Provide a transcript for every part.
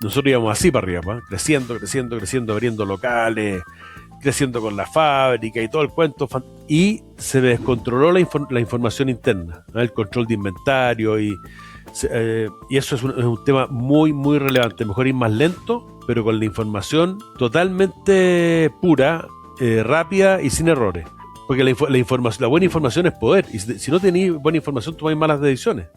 nosotros íbamos así para arriba, ¿pa? Creciendo, abriendo locales, creciendo con la fábrica y todo el cuento, y se descontroló la información interna, ¿no? El control de inventario y eso es un tema muy, muy relevante. Mejor ir más lento, pero con la información totalmente pura, rápida y sin errores. Porque la buena información es poder, y si no tenéis buena información tomáis malas decisiones.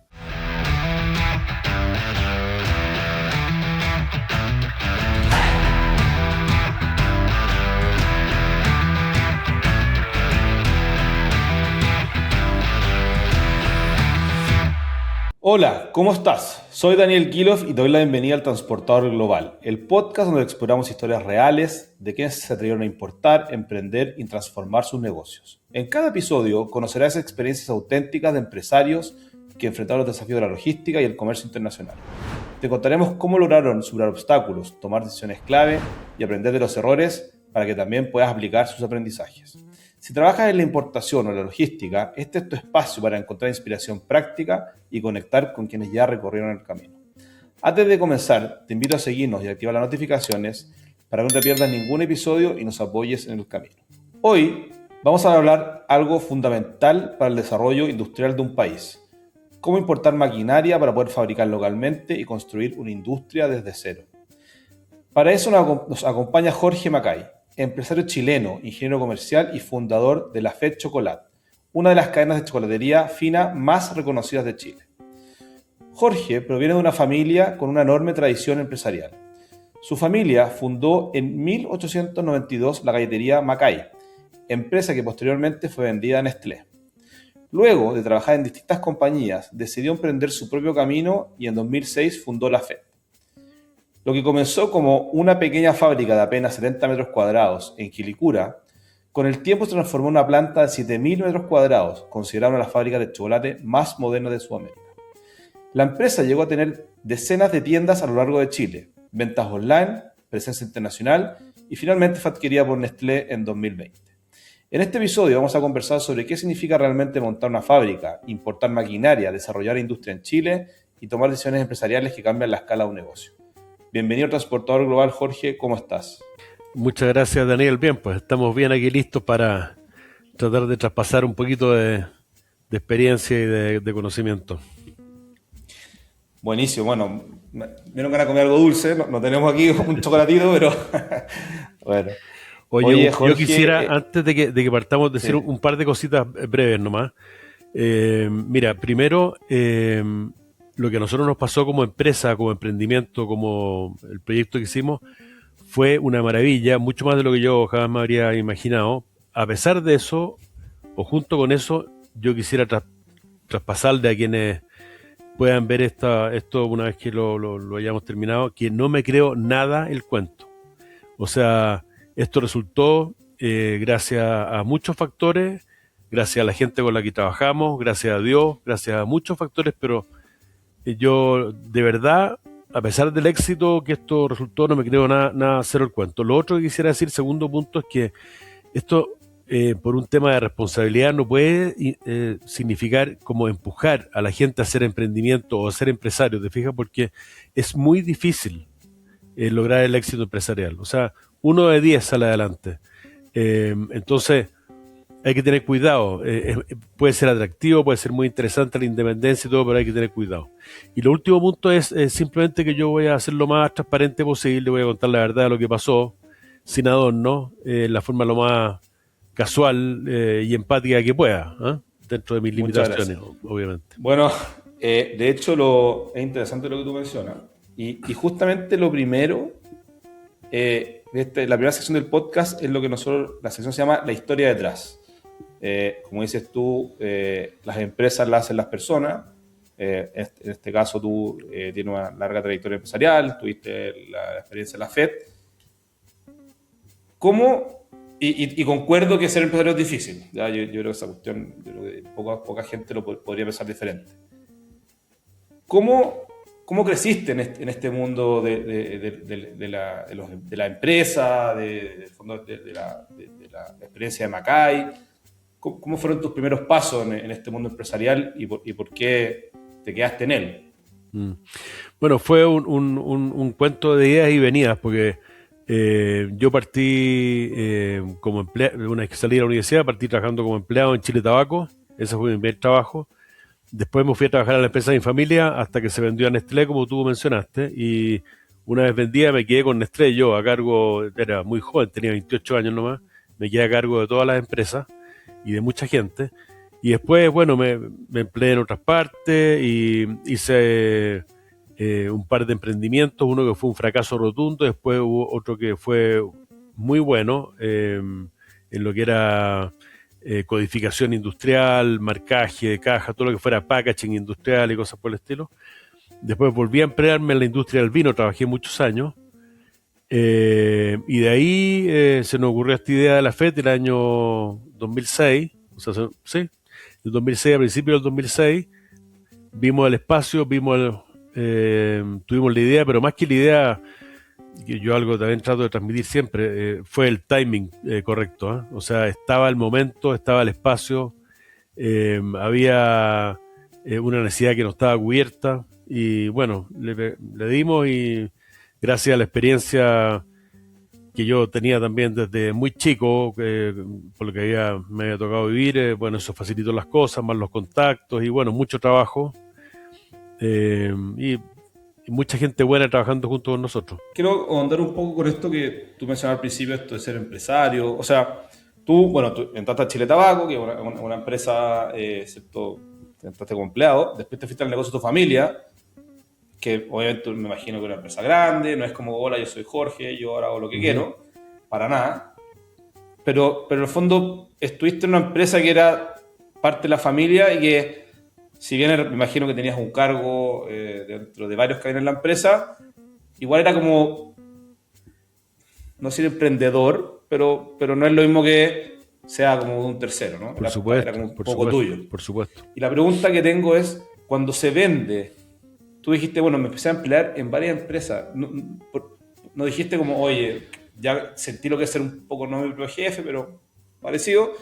Hola, ¿cómo estás? Soy Daniel Kilof y te doy la bienvenida al Transportador Global, el podcast donde exploramos historias reales de quienes se atrevieron a importar, emprender y transformar sus negocios. En cada episodio conocerás experiencias auténticas de empresarios que enfrentaron los desafíos de la logística y el comercio internacional. Te contaremos cómo lograron superar obstáculos, tomar decisiones clave y aprender de los errores para que también puedas aplicar sus aprendizajes. Si trabajas en la importación o la logística, este es tu espacio para encontrar inspiración práctica y conectar con quienes ya recorrieron el camino. Antes de comenzar, te invito a seguirnos y activar las notificaciones para que no te pierdas ningún episodio y nos apoyes en el camino. Hoy vamos a hablar algo fundamental para el desarrollo industrial de un país: cómo importar maquinaria para poder fabricar localmente y construir una industria desde cero. Para eso nos acompaña Jorge Macay, empresario chileno, ingeniero comercial y fundador de La Fed Chocolat, una de las cadenas de chocolatería fina más reconocidas de Chile. Jorge proviene de una familia con una enorme tradición empresarial. Su familia fundó en 1892 la galletería Macay, empresa que posteriormente fue vendida a Nestlé. Luego de trabajar en distintas compañías, decidió emprender su propio camino y en 2006 fundó La Fed. Lo que comenzó como una pequeña fábrica de apenas 70 metros cuadrados en Quilicura, con el tiempo se transformó en una planta de 7.000 metros cuadrados, considerada una de las fábricas de chocolate más modernas de Sudamérica. La empresa llegó a tener decenas de tiendas a lo largo de Chile, ventas online, presencia internacional y finalmente fue adquirida por Nestlé en 2020. En este episodio vamos a conversar sobre qué significa realmente montar una fábrica, importar maquinaria, desarrollar industria en Chile y tomar decisiones empresariales que cambian la escala de un negocio. Bienvenido al Transportador Global, Jorge, ¿cómo estás? Muchas gracias, Daniel. Bien, pues estamos bien aquí listos para tratar de traspasar un poquito de experiencia y de conocimiento. Buenísimo, bueno, me dieron ganas de comer algo dulce, no tenemos aquí un chocolatito, pero bueno. Oye, Jorge, yo quisiera, antes de que partamos, decir sí. un par de cositas breves nomás. Mira, primero, lo que a nosotros nos pasó como empresa, como emprendimiento, como el proyecto que hicimos, fue una maravilla, mucho más de lo que yo jamás me habría imaginado. A pesar de eso, o junto con eso, yo quisiera traspasarle a quienes puedan ver esto una vez que lo hayamos terminado, que no me creo nada el cuento. O sea, esto resultó gracias a muchos factores, gracias a la gente con la que trabajamos, gracias a Dios, gracias a muchos factores, pero yo de verdad, a pesar del éxito que esto resultó, no me creo nada cero el cuento. Lo otro que quisiera decir, segundo punto, es que esto, por un tema de responsabilidad, no puede significar como empujar a la gente a hacer emprendimiento o a ser empresario, ¿te fijas? Porque es muy difícil lograr el éxito empresarial. O sea, 1 de 10 sale adelante. Entonces, hay que tener cuidado. Puede ser atractivo, puede ser muy interesante la independencia y todo, pero hay que tener cuidado. Y lo último punto es simplemente que yo voy a hacer lo más transparente posible, voy a contar la verdad de lo que pasó, sin adorno, la forma lo más casual y empática que pueda, ¿eh? Dentro de mis Muchas limitaciones, gracias. obviamente. Bueno, de hecho es interesante lo que tú mencionas y justamente lo primero, la primera sección del podcast es lo que la sección se llama La historia detrás. Como dices tú, las empresas las hacen las personas. En este caso tú tienes una larga trayectoria empresarial, tuviste la experiencia en la FED. ¿Cómo? Y concuerdo que ser empresario es difícil. ¿Ya? Yo creo que esa cuestión, yo creo que poca gente podría pensar diferente. ¿Cómo creciste en este mundo de la empresa, de la experiencia de Macay? ¿Cómo fueron tus primeros pasos en este mundo empresarial y por qué te quedaste en él? Mm. Bueno, fue un cuento de ideas y venidas, porque yo partí como empleado, una vez que salí de la universidad, partí trabajando como empleado en Chile Tabaco, ese fue mi primer trabajo. Después me fui a trabajar a la empresa de mi familia hasta que se vendió a Nestlé, como tú mencionaste, y una vez vendida me quedé con Nestlé, yo a cargo, era muy joven, tenía 28 años nomás, me quedé a cargo de todas las empresas y de mucha gente. Y después, bueno, me empleé en otras partes y hice un par de emprendimientos, uno que fue un fracaso rotundo, después hubo otro que fue muy bueno en lo que era codificación industrial, marcaje de caja, todo lo que fuera packaging industrial y cosas por el estilo. Después volví a emplearme en la industria del vino, trabajé muchos años. Y de ahí se nos ocurrió esta idea de la FED el año 2006, o sea, sí, el 2006, a principios del 2006, vimos el espacio, tuvimos la idea, pero más que la idea, que yo algo también trato de transmitir siempre, fue el timing correcto, ¿eh? O sea, estaba el momento, estaba el espacio, había una necesidad que no estaba cubierta y bueno, le dimos y gracias a la experiencia que yo tenía también desde muy chico, por lo que me había tocado vivir, bueno, eso facilitó las cosas, más los contactos y bueno, mucho trabajo eh, y, y mucha gente buena trabajando junto con nosotros. Quiero ahondar un poco con esto que tú mencionabas al principio, esto de ser empresario. O sea, tú entraste a Chile Tabaco, que es una empresa, ¿cierto? Entraste como empleado, después te fuiste al negocio de tu familia, que obviamente me imagino que es una empresa grande, no es como, hola, yo soy Jorge, yo ahora hago lo que Ujú. quiero, para nada. Pero en el fondo estuviste en una empresa que era parte de la familia y que, si bien me imagino que tenías un cargo dentro de varios que hay en la empresa, igual era como, no ser emprendedor, pero no es lo mismo que sea como un tercero, ¿no? Era como un Por poco supuesto, tuyo. por supuesto. Y la pregunta que tengo es, cuando se vende, tú dijiste, bueno, me empecé a emplear en varias empresas. No, no dijiste como, oye, ya sentí lo que es ser un poco no mi propio jefe, pero parecido.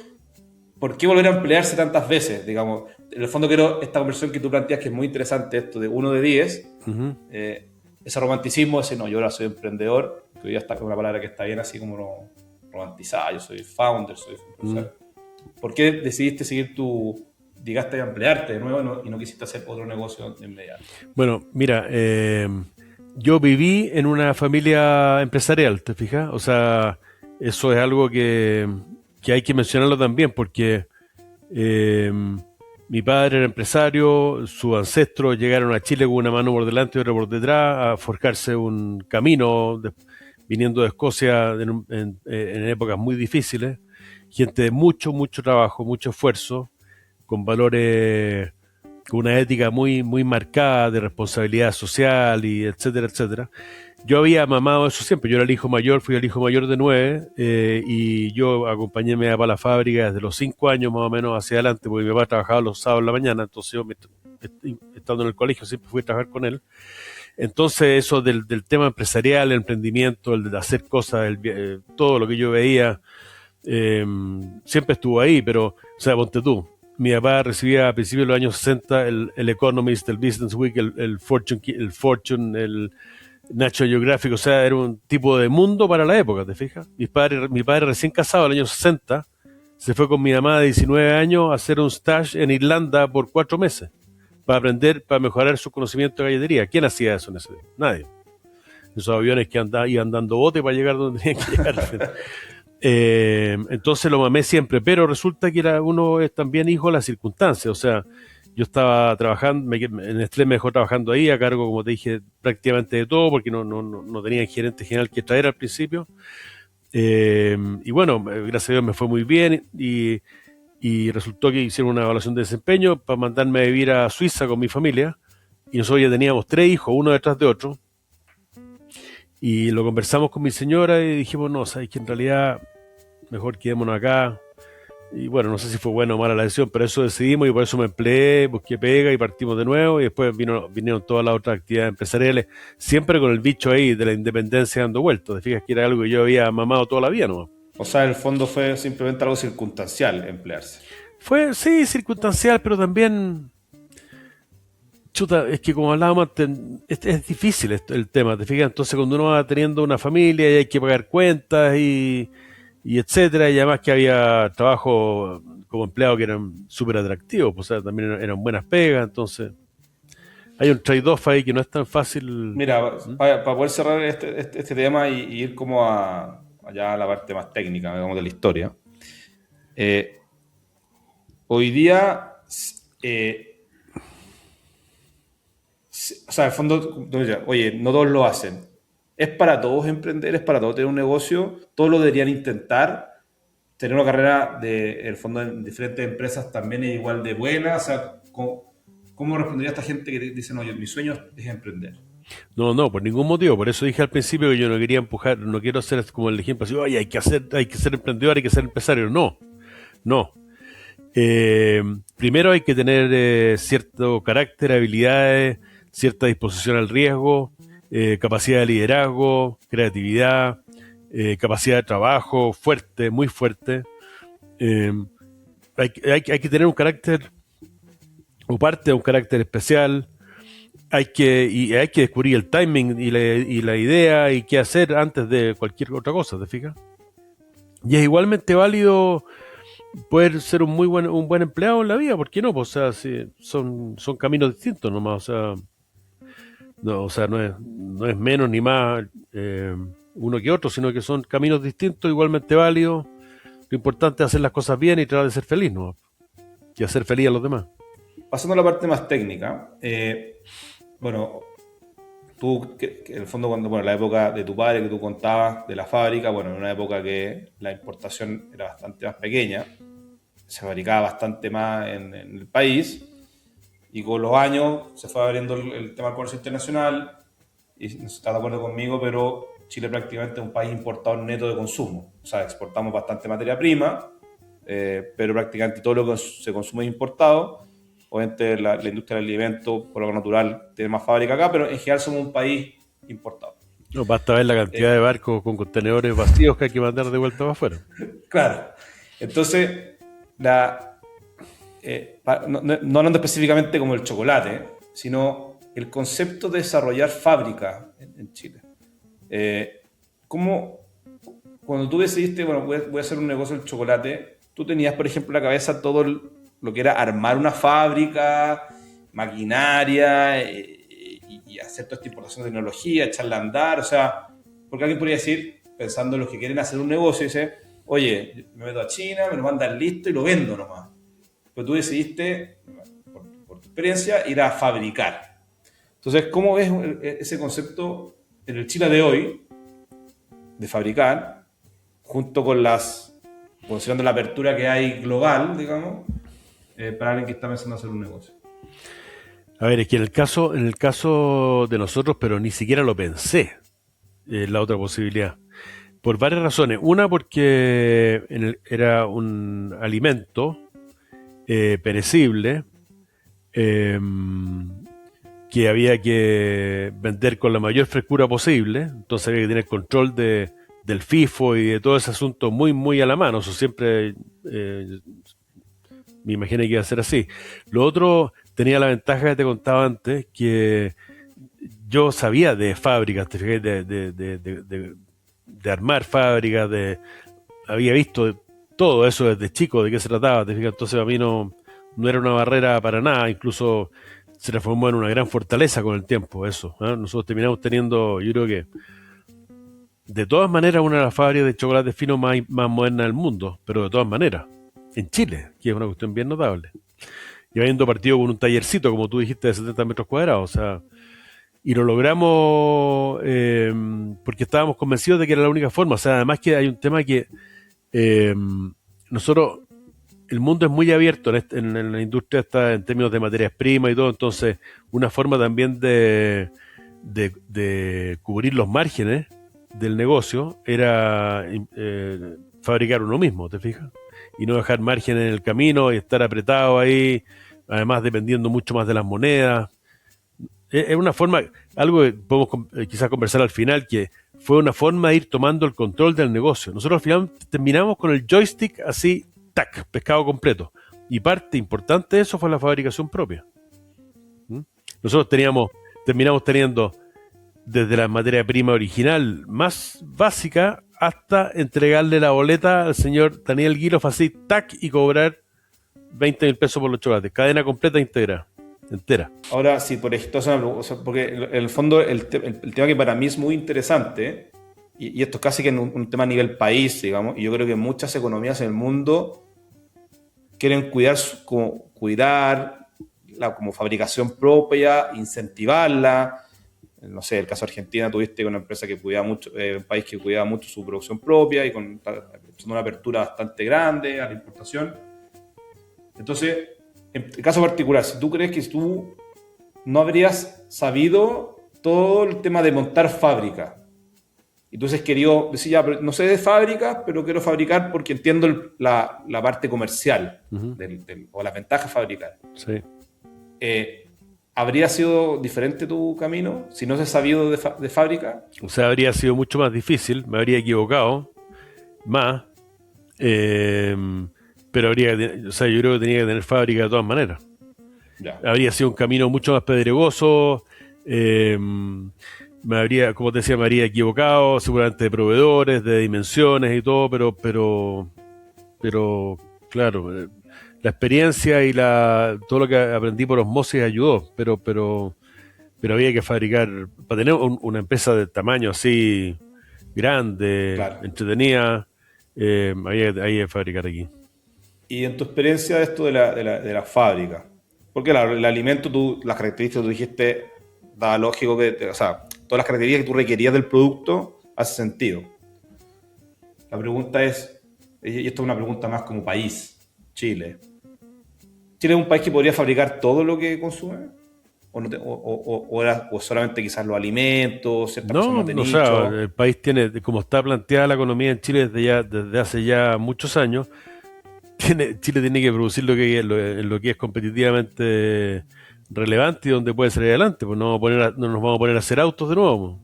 ¿Por qué volver a emplearse tantas veces? Digamos, en el fondo quiero esta conversación que tú planteas, que es muy interesante, esto de 1 de 10, Ujú. ese romanticismo, ese no, yo ahora soy emprendedor, que hoy ya está con una palabra que está bien así como romantizada, yo soy founder, soy Mm. empresario. ¿Por qué decidiste seguir llegaste a emplearte de nuevo y no quisiste hacer otro negocio de inmediato? Bueno, mira, yo viví en una familia empresarial, ¿te fijas? O sea, eso es algo que hay que mencionarlo también, porque eh, mi padre era empresario, sus ancestros llegaron a Chile con una mano por delante y otra por detrás a forjarse un camino viniendo de Escocia en épocas muy difíciles, gente de mucho, mucho trabajo, mucho esfuerzo, con valores, con una ética muy, muy marcada de responsabilidad social y etcétera, etcétera. Yo había mamado eso siempre, yo era el hijo mayor, fui el hijo mayor de 9 y yo acompañé a mi papá a la fábrica desde los 5 años más o menos hacia adelante, porque mi papá trabajaba los sábados en la mañana, entonces yo estando en el colegio siempre fui a trabajar con él. Entonces eso del tema empresarial, el emprendimiento, el de hacer cosas, todo lo que yo veía, eh, siempre estuvo ahí, pero, o sea, ponte tú, mi papá recibía a principios de los años 60 el Economist, el Business Week, el National Geographic, o sea, era un tipo de mundo para la época, ¿te fijas? Mi padre recién casado, en el año 60, se fue con mi mamá de 19 años a hacer un stage en Irlanda por 4 meses, para aprender, para mejorar su conocimiento de galletería. ¿Quién hacía eso en ese tiempo? Nadie. Esos aviones que iban dando bote para llegar donde tenían que llegar. Entonces lo mamé siempre, pero resulta que uno es también hijo de las circunstancias, o sea, yo estaba trabajando, en Nestlé me dejó trabajando ahí a cargo, como te dije, prácticamente de todo, porque no tenía gerente general que traer al principio. Y bueno, gracias a Dios me fue muy bien y resultó que hicieron una evaluación de desempeño para mandarme a vivir a Suiza con mi familia y nosotros ya teníamos 3 hijos, uno detrás de otro, y lo conversamos con mi señora y dijimos, no, sabes que en realidad mejor quedémonos acá. Y bueno, no sé si fue buena o mala la decisión, pero eso decidimos y por eso me empleé, busqué pega y partimos de nuevo y después vinieron todas las otras actividades empresariales, siempre con el bicho ahí de la independencia dando vueltas. Te fijas que era algo que yo había mamado toda la vida, ¿no? O sea, en el fondo fue simplemente algo circunstancial emplearse. Fue, sí, circunstancial, pero también Chuta, es que como hablábamos antes, es difícil el tema, ¿te fijas? Entonces cuando uno va teniendo una familia y hay que pagar cuentas y etcétera, y además que había trabajo como empleado que eran súper atractivos, pues, o sea, también eran buenas pegas, entonces hay un trade-off ahí que no es tan fácil. Mira, ¿Mm? para poder cerrar este tema y ir como allá a la parte más técnica, digamos, de la historia. eh, Hoy día, eh, o sea, en el fondo, tú dices, oye, no todos lo hacen. Es para todos emprender, es para todos tener un negocio, todos lo deberían intentar. Tener una carrera de el fondo en diferentes empresas también es igual de buena. O sea, ¿cómo respondería a esta gente que dice, no, mi sueño es emprender? No, no, por ningún motivo. Por eso dije al principio que yo no quería empujar, no quiero ser como el ejemplo así, oye, hay que ser emprendedor, hay que ser empresario. No, no. Eh, Primero hay que tener cierto carácter, habilidades, cierta disposición al riesgo, capacidad de liderazgo, creatividad, capacidad de trabajo fuerte, muy fuerte. Eh, hay que tener un carácter o parte de un carácter especial. Hay que descubrir el timing y la idea y qué hacer antes de cualquier otra cosa, ¿te fijas? Y es igualmente válido poder ser un buen empleado en la vida, ¿por qué no? Pues, o sea, sí, son caminos distintos nomás, o sea, no es menos ni más uno que otro, sino que son caminos distintos, igualmente válidos. Lo importante es hacer las cosas bien y tratar de ser feliz, ¿no? Y hacer feliz a los demás. Pasando a la parte más técnica, bueno, tú, que en el fondo, cuando, bueno, la época de tu padre que tú contabas, de la fábrica, bueno, en una época que la importación era bastante más pequeña, se fabricaba bastante más en el país, y con los años se fue abriendo el tema del comercio internacional, y no sé si estás de acuerdo conmigo, pero Chile prácticamente es un país importador neto de consumo. O sea, exportamos bastante materia prima, pero prácticamente todo lo que se consume es importado. Obviamente la industria del alimento, por lo natural, tiene más fábrica acá, pero en general somos un país importado. No, basta ver la cantidad de Eh, barcos con contenedores vacíos que hay que mandar de vuelta para afuera. claro. Entonces, no hablando específicamente como el chocolate, sino el concepto de desarrollar fábrica en Chile. Eh, ¿Cómo, cuando tú decidiste, bueno, voy a hacer un negocio del chocolate, tú tenías, por ejemplo, en la cabeza todo lo que era armar una fábrica, maquinaria, y hacer toda esta importación de tecnología, echarla a andar? O sea, porque alguien podría decir, pensando en los que quieren hacer un negocio, dice, oye, me meto a China, me lo mandan listo y lo vendo nomás. Pero tú decidiste, por tu experiencia, ir a fabricar. Entonces, ¿cómo ves ese concepto en el Chile de hoy de fabricar, junto con considerando la apertura que hay global, digamos, para alguien que está pensando hacer un negocio? A ver, es que en el caso de nosotros, pero ni siquiera lo pensé, la otra posibilidad. Por varias razones. Una, porque era un alimento perecible, eh, que había que vender con la mayor frescura posible, entonces había que tener control del FIFO y de todo ese asunto muy, muy a la mano. Eso siempre me imaginé que iba a ser así. Lo otro tenía la ventaja que te contaba antes, que yo sabía de fábricas, te fijas, de armar fábricas, había visto todo eso desde chico, de qué se trataba, te fijas, entonces a mí no era una barrera para nada, incluso se transformó en una gran fortaleza con el tiempo, eso. ¿Eh? Nosotros terminamos teniendo, yo creo que, de todas maneras, una de las fábricas de chocolate fino más modernas del mundo, pero de todas maneras, en Chile, que es una cuestión bien notable. Y habiendo partido con un tallercito, como tú dijiste, de 70 metros cuadrados, o sea, y lo logramos porque estábamos convencidos de que era la única forma. O sea, además que hay un tema que eh, nosotros, el mundo es muy abierto en la industria está en términos de materias primas y todo, entonces una forma también de cubrir los márgenes del negocio era fabricar uno mismo, ¿te fijas? Y no dejar margen en el camino y estar apretado ahí, además dependiendo mucho más de las monedas. Es una forma, algo que podemos quizás conversar al final, que fue una forma de ir tomando el control del negocio. Nosotros al final terminamos con el joystick así, tac, pescado completo. Y parte importante de eso fue la fabricación propia. ¿Mm? Nosotros terminamos teniendo desde la materia prima original más básica hasta entregarle la boleta al señor Daniel Guilof así, tac, y cobrar 20.000 pesos por los chocolates. Cadena completa íntegra, entera. Ahora, sí, por ejemplo, o sea, porque en el fondo el tema que para mí es muy interesante, y esto es casi que un tema a nivel país, digamos, y yo creo que muchas economías en el mundo quieren cuidar la como fabricación propia, incentivarla. No sé, el caso de Argentina tuviste una empresa que cuidaba mucho, un país que cuidaba mucho su producción propia y con una apertura bastante grande a la importación. Entonces, en el caso particular, si tú crees que tú no habrías sabido todo el tema de montar fábrica, y entonces querido decir, ya, pero no sé de fábrica, pero quiero fabricar porque entiendo la parte comercial Ujú. o las ventajas de fabricar. Sí. ¿Habría sido diferente tu camino si no se sabido de fábrica? O sea, habría sido mucho más difícil, me habría equivocado más, eh, pero o sea, yo creo que tenía que tener fábrica de todas maneras. Ya. Habría sido un camino mucho más pedregoso, como te decía, me habría equivocado, seguramente de proveedores, de dimensiones y todo, pero claro, la experiencia y todo lo que aprendí por osmosis ayudó, pero había que fabricar, para tener una empresa de tamaño así grande, Claro. entretenida, había que fabricar aquí. Y en tu experiencia de esto de la fábrica, porque claro, el alimento, las características que tú dijiste, da lógico o sea, todas las características que tú requerías del producto hace sentido. La pregunta es, y esto es una pregunta más como país, Chile. ¿Chile es un país que podría fabricar todo lo que consume? ¿O, no o solamente quizás los alimentos, ciertas cosas No, más de o sea, nicho? el país tiene, como está planteada la economía en Chile desde hace ya muchos años, Chile tiene que producir lo que es competitivamente relevante y donde puede salir adelante, pues no nos vamos a poner a hacer autos de nuevo,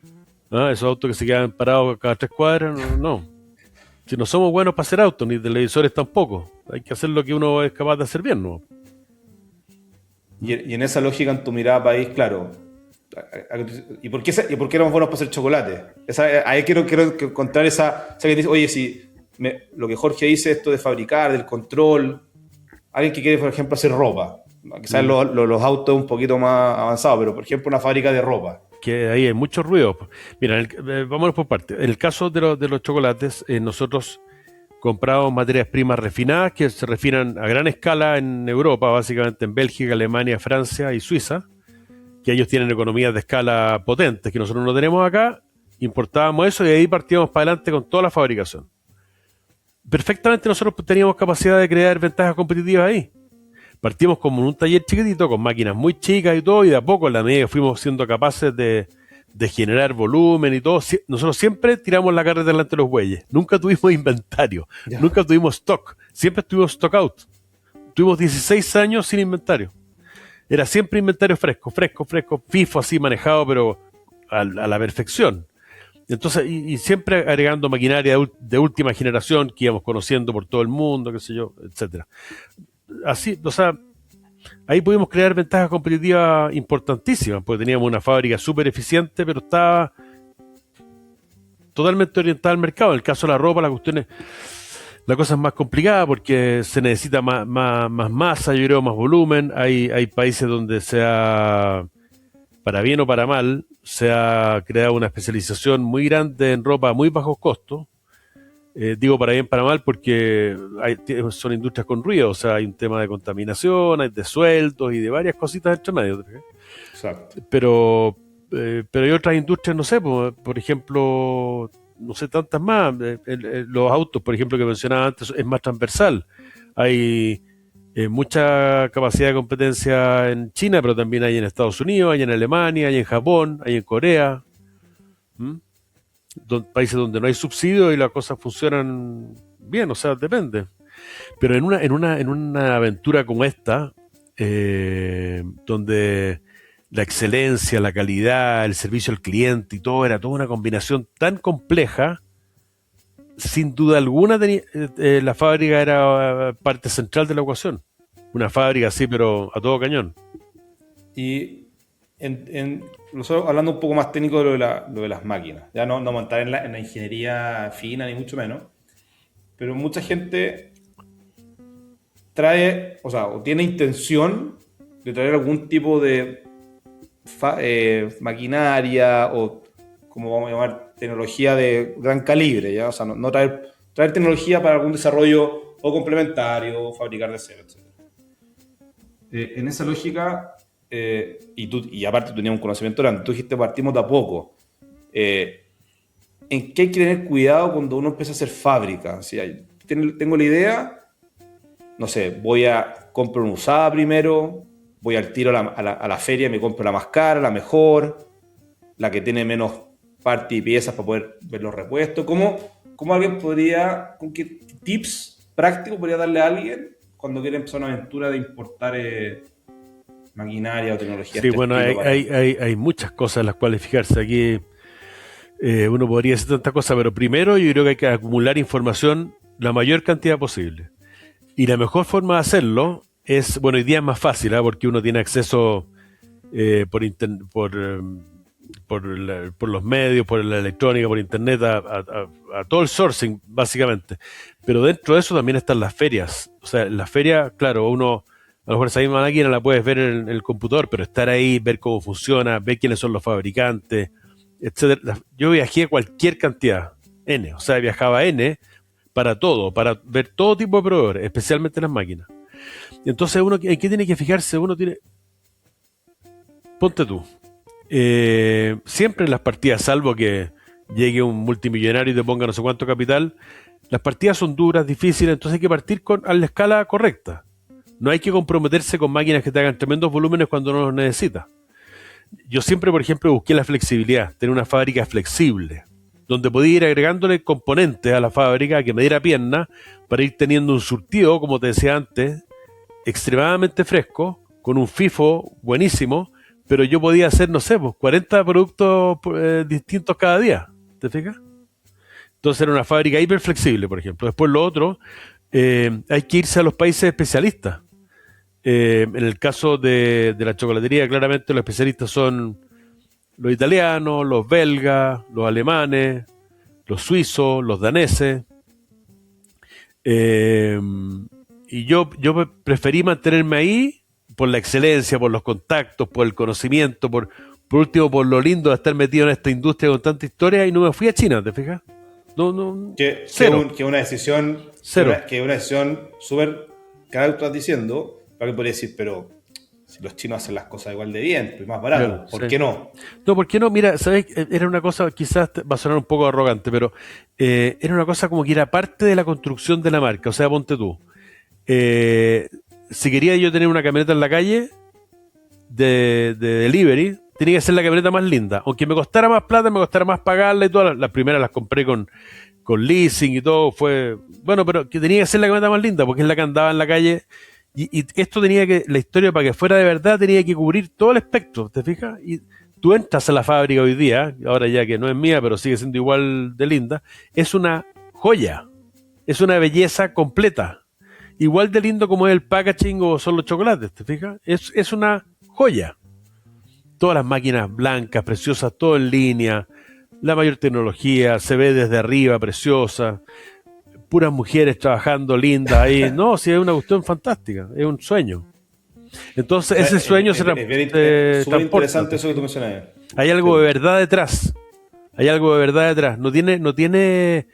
pues. ¿Ah? Esos autos que se quedan parados cada 3 cuadras, no, no. Si no somos buenos para hacer autos, ni televisores tampoco. Hay que hacer lo que uno es capaz de hacer bien, ¿no? ¿Mm? Y en esa lógica, en tu mirada país, claro. ¿Y por qué éramos buenos para hacer chocolate? Ahí quiero encontrar esa que dice, oye, si lo que Jorge dice, esto de fabricar, del control, alguien que quiere, por ejemplo, hacer ropa. Quizás Mm. los autos un poquito más avanzados, pero por ejemplo, una fábrica de ropa. Que ahí hay mucho ruido. Mira, vámonos por parte. En el caso de los chocolates, nosotros compramos materias primas refinadas que se refinan a gran escala en Europa, básicamente en Bélgica, Alemania, Francia y Suiza, que ellos tienen economías de escala potentes que nosotros no tenemos acá. Importábamos eso y ahí partíamos para adelante con toda la fabricación. Perfectamente nosotros teníamos capacidad de crear ventajas competitivas ahí. Partimos como en un taller chiquitito, con máquinas muy chicas y todo, y de a poco, en la medida que fuimos siendo capaces de generar volumen y todo, nosotros siempre tiramos la carrera delante de los bueyes. Nunca tuvimos inventario, Ya. nunca tuvimos stock, siempre estuvimos stock out. Tuvimos 16 años sin inventario. Era siempre inventario fresco, fresco, fresco, FIFO así manejado, pero a la perfección. Entonces, y siempre agregando maquinaria de última generación que íbamos conociendo por todo el mundo, qué sé yo, etcétera. Así, o sea, ahí pudimos crear ventajas competitivas importantísimas, porque teníamos una fábrica súper eficiente, pero estaba totalmente orientada al mercado. En el caso de la ropa, la cosa es más complicada porque se necesita más masa, yo creo, más volumen. Hay países donde para bien o para mal, se ha creado una especialización muy grande en ropa a muy bajos costos. Digo para bien, para mal, porque son industrias con ruido, o sea, hay un tema de contaminación, hay de sueldos y de varias cositas entre medio. Exacto. Pero hay otras industrias, no sé, por ejemplo, no sé, tantas más. Los autos, por ejemplo, que mencionaba antes, es más transversal. Hay mucha capacidad de competencia en China, pero también hay en Estados Unidos, hay en Alemania, hay en Japón, hay en Corea. ¿Mm? Países donde no hay subsidio y las cosas funcionan bien, o sea, depende. Pero en una aventura como esta, donde la excelencia, la calidad, el servicio al cliente y todo era toda una combinación tan compleja, sin duda alguna la fábrica era parte central de la ecuación. Una fábrica así, pero a todo cañón. Y nosotros hablando un poco más técnico de lo de las máquinas, ya no montar en la ingeniería fina ni mucho menos, pero mucha gente trae, o tiene intención de traer algún tipo de maquinaria o, como vamos a llamar, tecnología de gran calibre, ¿ya? O sea, no traer tecnología para algún desarrollo o complementario, o fabricar de cero, etc. En esa lógica, y aparte tú tenías un conocimiento grande, tú dijiste partimos de a poco. ¿En qué hay que tener cuidado cuando uno empieza a hacer fábrica? Si tengo la idea, no sé, compro una usada primero, voy al tiro a la feria, me compro la más cara, la mejor, la que tiene menos parte y piezas para poder ver los repuestos. ¿Cómo alguien con qué tips prácticos podría darle a alguien cuando quiere empezar una aventura de importar maquinaria o tecnología? Sí, bueno, hay muchas cosas en las cuales fijarse. Aquí uno podría hacer tantas cosas, pero primero yo creo que hay que acumular información la mayor cantidad posible. Y la mejor forma de hacerlo es, bueno, hoy día es más fácil, ¿eh? Porque uno tiene acceso por los medios, por la electrónica, por internet, a todo el sourcing, básicamente. Pero dentro de eso también están las ferias. O sea, en las ferias, claro, uno, a lo mejor esa misma máquina la puedes ver en el computador, pero estar ahí, ver cómo funciona, ver quiénes son los fabricantes, etcétera. Yo viajé a cualquier cantidad, N, o sea, viajaba N para todo, para ver todo tipo de proveedores, especialmente las máquinas. Entonces, ¿en qué tiene que fijarse? Ponte tú, siempre en las partidas, salvo que llegue un multimillonario y te ponga no sé cuánto capital, las partidas son duras, difíciles, entonces hay que partir a la escala correcta. No hay que comprometerse con máquinas que te hagan tremendos volúmenes cuando no los necesitas. Yo siempre, por ejemplo, busqué la flexibilidad, tener una fábrica flexible, donde podía ir agregándole componentes a la fábrica que me diera pierna para ir teniendo un surtido, como te decía antes, extremadamente fresco, con un FIFO buenísimo, pero yo podía hacer, no sé, pues 40 productos distintos cada día. ¿Te fijas? Entonces era una fábrica hiper flexible, por ejemplo. Después lo otro, hay que irse a los países especialistas. En el caso de la chocolatería, claramente los especialistas son los italianos, los belgas, los alemanes, los suizos, los daneses. Y yo preferí mantenerme ahí por la excelencia, por los contactos, por el conocimiento, por último, por lo lindo de estar metido en esta industria con tanta historia, y no me fui a China, ¿te fijas? Cero. Que una decisión Cero. Que una decisión súper, claro, estás diciendo, para que podría decir, pero si los chinos hacen las cosas igual de bien, pues más barato, Claro, ¿por sí. qué no? No, ¿por qué no? Mira, ¿sabes? Era una cosa, quizás va a sonar un poco arrogante, pero era una cosa como que era parte de la construcción de la marca. O sea, ponte tú. Si quería yo tener una camioneta en la calle de delivery, tenía que ser la camioneta más linda. Aunque me costara más plata, me costara más pagarla y todas. Las primeras las compré con leasing y todo. Bueno, pero que tenía que ser la camioneta más linda porque es la que andaba en la calle. Y esto la historia para que fuera de verdad tenía que cubrir todo el espectro, ¿te fijas? Y tú entras a la fábrica hoy día, ahora ya que no es mía, pero sigue siendo igual de linda, es una joya, es una belleza completa. Igual de lindo como es el packaging o son los chocolates, ¿te fijas? Es una joya. Todas las máquinas blancas, preciosas, todo en línea, la mayor tecnología, se ve desde arriba, preciosa, puras mujeres trabajando lindas ahí. No, sí, es una cuestión fantástica, es un sueño. Entonces, ese sueño es súper interesante eso que tú mencionas. Hay algo de verdad detrás. Hay algo de verdad detrás. No tiene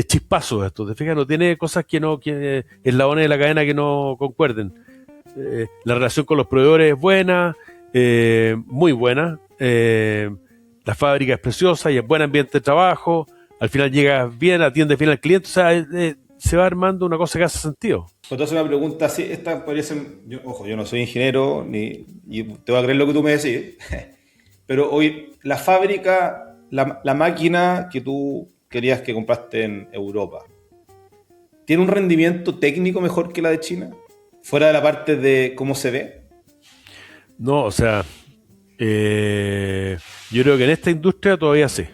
chispazos esto, ¿te fijas? No tiene cosas que eslabones de la cadena que no concuerden. La relación con los proveedores es buena, muy buena. La fábrica es preciosa y es buen ambiente de trabajo. Al final llegas bien, atiendes bien al cliente. O sea, se va armando una cosa que hace sentido. Entonces una pregunta, sí, esta podría ser, yo no soy ingeniero, y te voy a creer lo que tú me decís, pero hoy la fábrica, la máquina que tú querías que compraste en Europa, ¿tiene un rendimiento técnico mejor que la de China? Fuera de la parte de cómo se ve. No, o sea, yo creo que en esta industria todavía sí.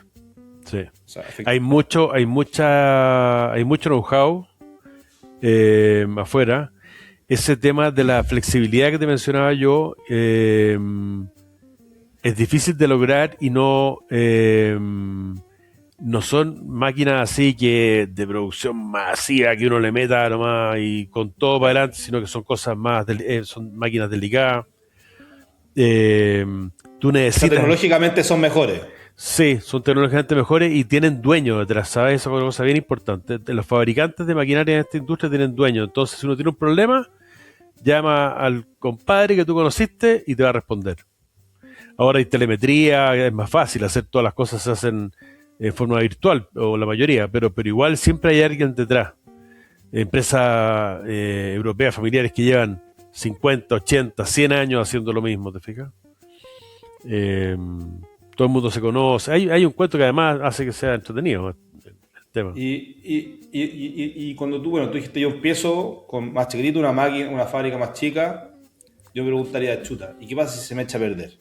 Sí. O sea, Hay mucho know-how afuera. ese tema de la flexibilidad que te mencionaba yo es difícil de lograr y no son máquinas así que de producción masiva que uno le meta nomás y con todo para Claro. adelante, sino que son cosas más, son máquinas delicadas. Eh, Tú O sea, necesitas, tecnológicamente son mejores. sí, son tecnológicamente mejores y tienen dueños detrás, ¿sabes? Esa es una cosa bien importante. Los fabricantes de maquinaria en esta industria tienen dueños, entonces si uno tiene un problema, llama al compadre que tú conociste y te va a responder. Ahora hay telemetría, es más fácil, hacer todas las cosas se hacen en forma virtual, o la mayoría, pero igual siempre hay alguien detrás. Empresas europeas familiares que llevan 50, 80, 100 años haciendo lo mismo, ¿te fijas? Eh, Todo el mundo se conoce. Hay un cuento que además hace que sea entretenido el tema. Y cuando tú, bueno, tú dijiste yo empiezo con más chiquitito, una máquina, una fábrica más chica, yo me preguntaría, chuta, ¿y qué pasa si se me echa a perder?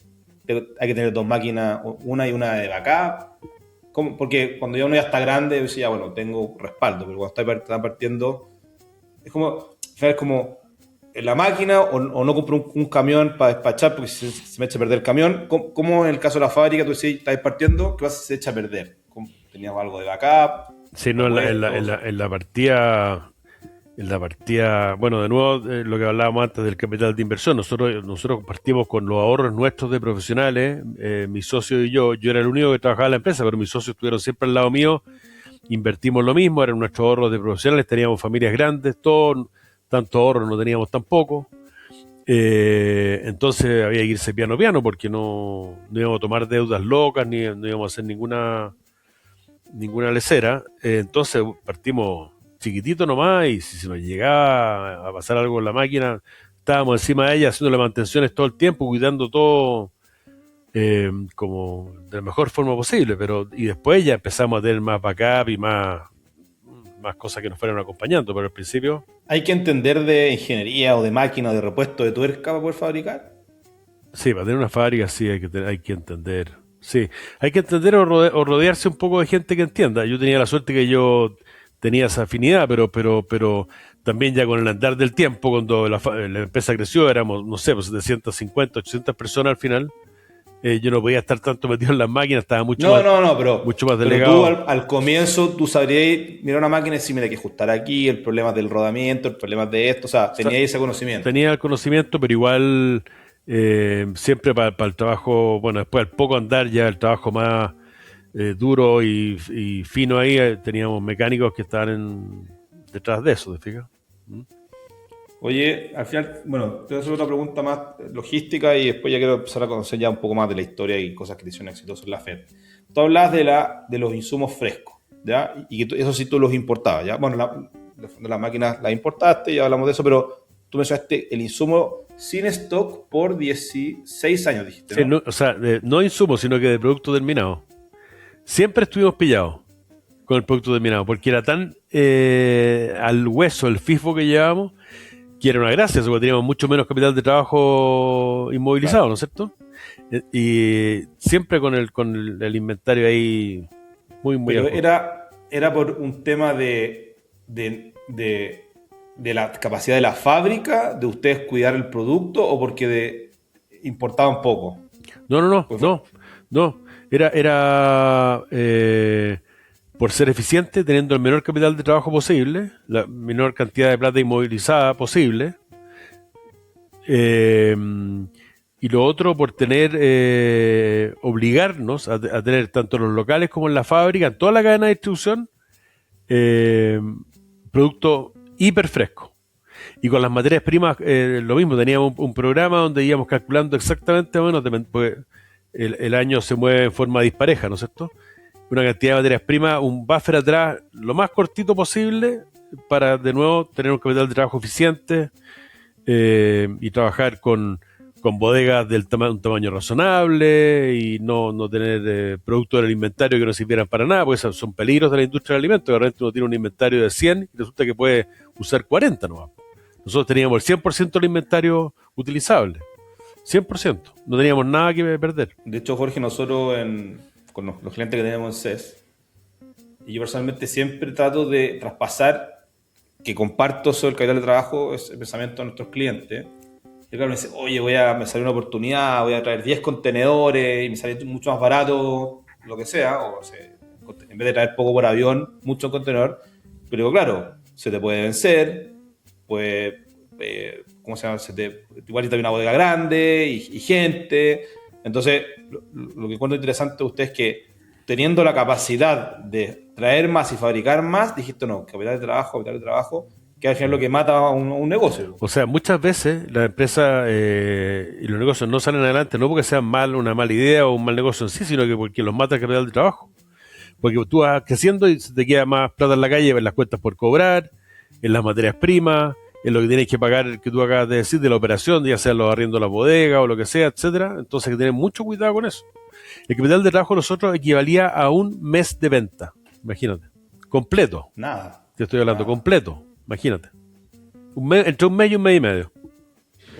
Pero hay que tener dos máquinas, una y una de backup. ¿Cómo? Porque cuando ya uno ya está grande, yo decía, bueno, tengo respaldo, pero cuando está partiendo, es como, al final es como en la máquina o no compro un camión para despachar porque se me echa a perder el camión. ¿Cómo en el caso de la fábrica tú decís, estás partiendo, qué pasa si se echa a perder? ¿Tenías algo de backup, Sí, no, repuestos? en la partida, bueno, de nuevo, lo que hablábamos antes del capital de inversión, nosotros partimos con los ahorros nuestros de profesionales, mi socio y yo era el único que trabajaba en la empresa, pero mis socios estuvieron siempre al lado mío, invertimos lo mismo, eran nuestros ahorros de profesionales, teníamos familias grandes, todos, tanto ahorros no teníamos tampoco, entonces había que irse piano piano porque no íbamos a tomar deudas locas, ni no íbamos a hacer ninguna lecera, entonces partimos chiquitito nomás y si se nos llegaba a pasar algo en la máquina, estábamos encima de ella haciéndole mantenciones todo el tiempo, cuidando todo como de la mejor forma posible, pero y después ya empezamos a tener más backup y más cosas que nos fueron acompañando, pero al principio, ¿Hay que entender de ingeniería o de máquina o de repuesto de tuerca para poder fabricar? sí, para tener una fábrica sí hay que entender. Sí, hay que entender o rodearse un poco de gente que entienda. Yo tenía la suerte que yo tenía esa afinidad, pero también ya con el andar del tiempo, cuando la empresa creció, éramos, no sé, pues 750, 800 personas al final. Yo no podía estar tanto metido en las máquinas, estaba No, mucho más pero tú delegado. al comienzo tú sabrías mirar una máquina y decir, mira, hay que ajustar aquí, el problema del rodamiento, el problema de esto, o sea, Sa- tenías ese conocimiento. Tenía el conocimiento, pero igual siempre para el trabajo, bueno, después al poco andar ya el trabajo más duro y fino ahí, teníamos mecánicos que estaban detrás de eso, ¿te fijas? ¿Mm? Oye, al final, bueno, te voy a hacer otra pregunta más logística y después ya quiero empezar a conocer ya un poco más de la historia y cosas que te hicieron exitosos en la FED. Tú hablas de los insumos frescos, ¿ya? Y que eso sí tú los importabas, ¿ya? Bueno, las máquinas las importaste, ya hablamos de eso, pero tú mencionaste el insumo sin stock por 16 años, dijiste, Sí, ¿no? o sea, no insumos, sino que de producto terminado. Siempre estuvimos pillados con el producto terminado, porque era tan al hueso el FIFO que llevábamos, que era una gracia, porque teníamos mucho menos capital de trabajo inmovilizado, Claro. ¿no es cierto? Y siempre con el inventario ahí muy a Pero juego. era por un tema de la capacidad de la fábrica, de ustedes cuidar el producto o porque importaban poco. No, no, no, Pues no, no. Era por ser eficiente, teniendo el menor capital de trabajo posible, la menor cantidad de plata inmovilizada posible. eh, y lo otro por obligarnos a tener tanto en los locales como en la fábrica, en toda la cadena de distribución, eh, producto hiper fresco. Y con las materias primas, lo mismo, teníamos un programa donde íbamos calculando exactamente, bueno, pues, el año se mueve en forma dispareja, ¿no es cierto? Una cantidad de materias primas, un buffer atrás, lo más cortito posible, para de nuevo tener un capital de trabajo eficiente y trabajar con bodegas un tamaño razonable y no tener productos del inventario que no sirvieran para nada, porque esos son peligros de la industria del alimento, que realmente uno tiene un inventario de 100 y resulta que puede usar 40 nomás. Nosotros teníamos el 100% del inventario utilizable. 100%. No teníamos nada que perder. de hecho, Jorge, nosotros con los clientes que tenemos en CES, y yo personalmente siempre trato de traspasar que comparto sobre el capital de trabajo, es el pensamiento de nuestros clientes. Y claro, me dice, oye, me salió una oportunidad, voy a traer 10 contenedores y me sale mucho más barato, lo que sea, en vez de traer poco por avión, mucho en contenedor. Pero claro, se te puede vencer, pues, ¿cómo se llama? Igual hay una bodega grande y gente. Entonces, lo que encuentro interesante de usted es que teniendo la capacidad de traer más y fabricar más, dijiste no, capital de trabajo, que al final es lo que mata a un negocio. O sea, muchas veces las empresas y los negocios no salen adelante no porque sean una mala idea o un mal negocio en sí, sino que porque los mata el capital de trabajo. Porque tú vas creciendo y se te queda más plata en la calle, en las cuentas por cobrar, en las materias primas, en lo que tienes que pagar, que tú acabas de decir, de la operación, ya sea los arriendos de la bodega o lo que sea, etcétera. Entonces hay que tener mucho cuidado con eso. El capital de trabajo de nosotros equivalía a un mes de venta, imagínate. Completo. Nada. Te estoy hablando, Nada. completo, imagínate. Entre un mes y un mes y medio.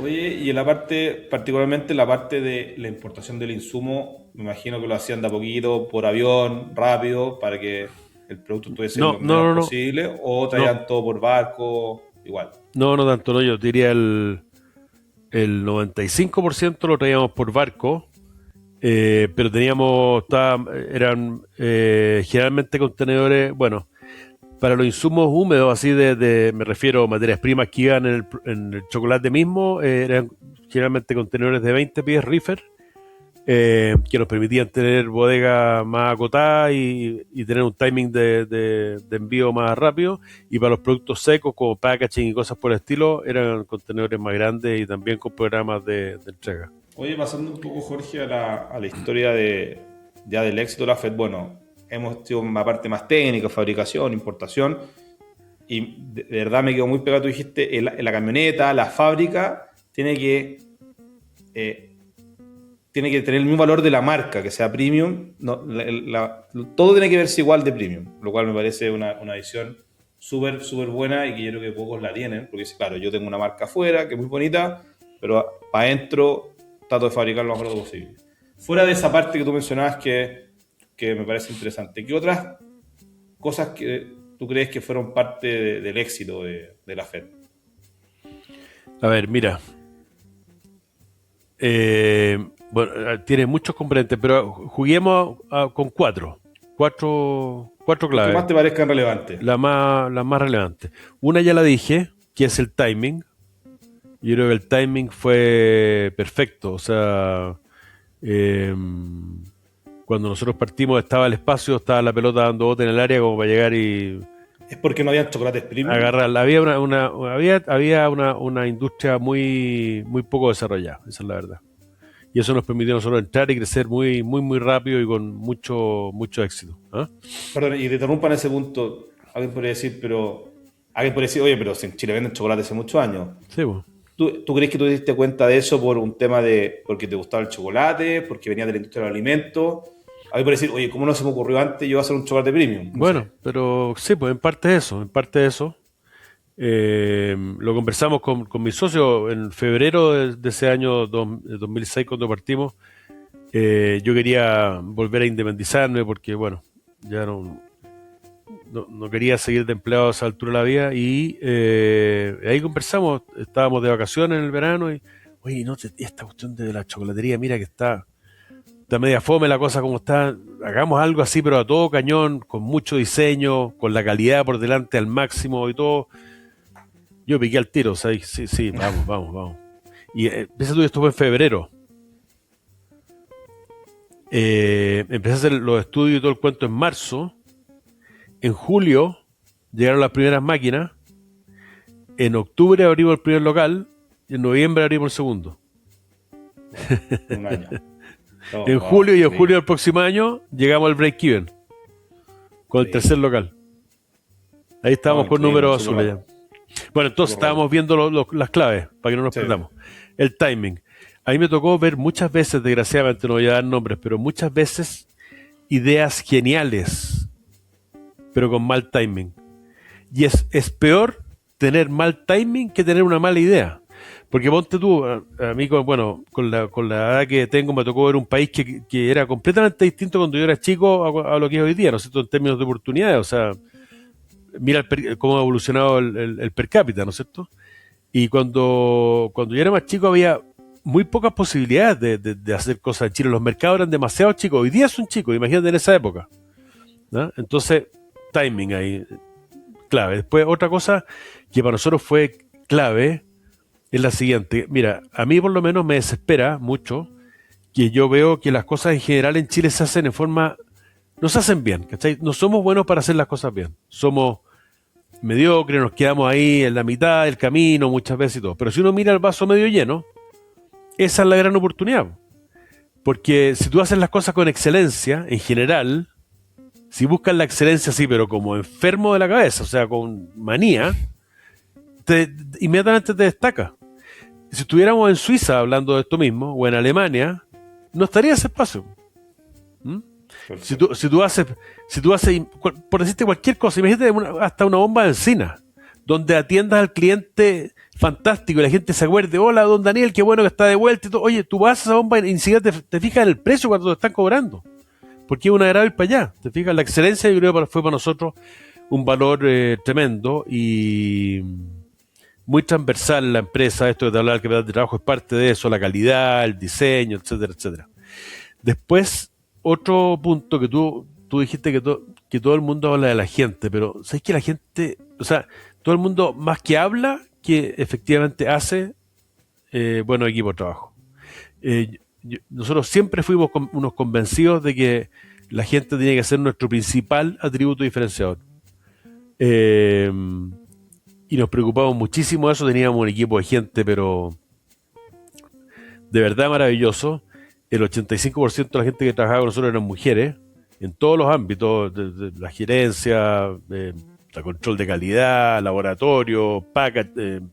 Oye, y en la parte, particularmente en la parte de la importación del insumo, me imagino que lo hacían de a poquito, por avión, rápido, para que el producto estuviese No, lo no, menos no, no. posible, o No, traían todo por barco, igual. no, no tanto, no. Yo diría el 95% lo traíamos por barco, pero eran generalmente contenedores, bueno, para los insumos húmedos, así me refiero a materias primas que iban en el chocolate mismo, eran generalmente contenedores de 20 pies reefer, que nos permitían tener bodega más acotada y tener un timing de envío más rápido. Y para los productos secos como packaging y cosas por el estilo, eran contenedores más grandes y también con programas de entrega. Oye, pasando un poco, Jorge, a la historia ya del éxito de la FED, bueno, hemos tenido una parte más técnica, fabricación, importación, y de verdad me quedó muy pegado, tú dijiste, en la camioneta, la fábrica, eh, tiene que tener el mismo valor de la marca, que sea premium. No, todo tiene que verse igual de premium, lo cual me parece una visión súper, súper buena y que yo creo que pocos la tienen, porque claro, yo tengo una marca afuera que es muy bonita, pero para adentro trato de fabricar lo mejor posible. Fuera de esa parte que tú mencionabas que me parece interesante, ¿qué otras cosas que tú crees que fueron parte del éxito de la FED? A ver, mira, bueno, tiene muchos componentes, pero juguemos con cuatro Los que claves, más te parezcan relevantes. la más relevante. Una ya la dije, que es el timing. Yo creo que el timing fue perfecto, o sea, eh, cuando nosotros partimos estaba el espacio, estaba la pelota dando bote en el área como para llegar y ¿Es porque no habían chocolates premium? agarrarla. Había una industria muy, muy poco desarrollada, esa es la verdad. Y eso nos permitió a nosotros entrar y crecer muy, muy, muy rápido y con mucho, mucho éxito. ¿Ah? Perdón, y te interrumpa en ese punto. Alguien podría decir, oye, pero si en Chile venden chocolate hace muchos años. Sí, pues. ¿Tú crees que tú te diste cuenta de eso por un tema porque te gustaba el chocolate, porque venía de la industria del alimento? Alguien puede decir, oye, ¿cómo no se me ocurrió antes yo hacer un chocolate premium? No Bueno, sé. pero sí, pues en parte eso, en parte eso. Lo conversamos con mi socio en febrero de ese año 2006 cuando partimos. Yo quería volver a independizarme porque, bueno, ya no quería seguir de empleado a esa altura de la vida y ahí conversamos, estábamos de vacaciones en el verano y, oye, no, esta cuestión de la chocolatería, mira que está media fome la cosa como está, hagamos algo así pero a todo cañón, con mucho diseño, con la calidad por delante al máximo y todo. Yo piqué al tiro, o sea, sí, sí, vamos, vamos, vamos. Y piensa tú, esto fue en febrero. Empecé a hacer los estudios y todo el cuento en marzo. En julio llegaron las primeras máquinas. En octubre abrimos el primer local. Y en noviembre abrimos el segundo. En un año. Oh, En wow, julio y en julio increíble. del próximo año llegamos al break-even con el tercer Increíble. local. Ahí No, estábamos con increíble, números súper azules ya. rápido. Bueno, entonces Súper rápido. estábamos viendo las claves para que no nos Sí. perdamos. El timing. A mí me tocó ver muchas veces, desgraciadamente no voy a dar nombres, pero muchas veces ideas geniales, pero con mal timing. Y es peor tener mal timing que tener una mala idea. Porque ponte tú, a mí, bueno, con la edad que tengo, me tocó ver un país que era completamente distinto cuando yo era chico a lo que es hoy día, ¿no es cierto? En términos de oportunidades. O sea, mira cómo ha evolucionado el per cápita, ¿no es cierto? Y cuando yo era más chico había muy pocas posibilidades de hacer cosas en Chile. Los mercados eran demasiado chicos. Hoy día son chicos, imagínate en esa época, ¿no? Entonces, timing ahí, clave. Después, otra cosa que para nosotros fue clave es la siguiente. Mira, a mí por lo menos me desespera mucho que yo veo que las cosas en general en Chile se hacen en forma... No se hacen bien, ¿cachai? No somos buenos para hacer las cosas bien. Somos mediocres, nos quedamos ahí en la mitad del camino muchas veces y todo. Pero si uno mira el vaso medio lleno, esa es la gran oportunidad. Porque si tú haces las cosas con excelencia, en general, si buscas la excelencia así, pero como enfermo de la cabeza, o sea, con manía, inmediatamente te destaca. Si estuviéramos en Suiza hablando de esto mismo, o en Alemania, no estaría ese espacio. ¿Mm? Si tú haces, por decirte cualquier cosa, imagínate hasta una bomba de encina, donde atiendas al cliente fantástico y la gente se acuerde, hola, don Daniel, qué bueno que está de vuelta y todo. Oye, tú vas a esa bomba y ni siquiera te fijas en el precio cuando te están cobrando, porque es un agrado ir para allá. Te fijas, la excelencia yo creo que fue para nosotros un valor tremendo y muy transversal en la empresa. Esto de hablar que el trabajo es parte de eso, la calidad, el diseño, etcétera, etcétera. Después, otro punto que tú dijiste que todo el mundo habla de la gente, pero ¿sabes que la gente, o sea, todo el mundo más que habla, que efectivamente hace buenos equipos de trabajo? Nosotros siempre fuimos unos convencidos de que la gente tiene que ser nuestro principal atributo diferenciador. Eh, y nos preocupamos muchísimo de eso, teníamos un equipo de gente, pero de verdad maravilloso. El 85% de la gente que trabajaba con nosotros eran mujeres, en todos los ámbitos, de la gerencia, la control de calidad, laboratorio,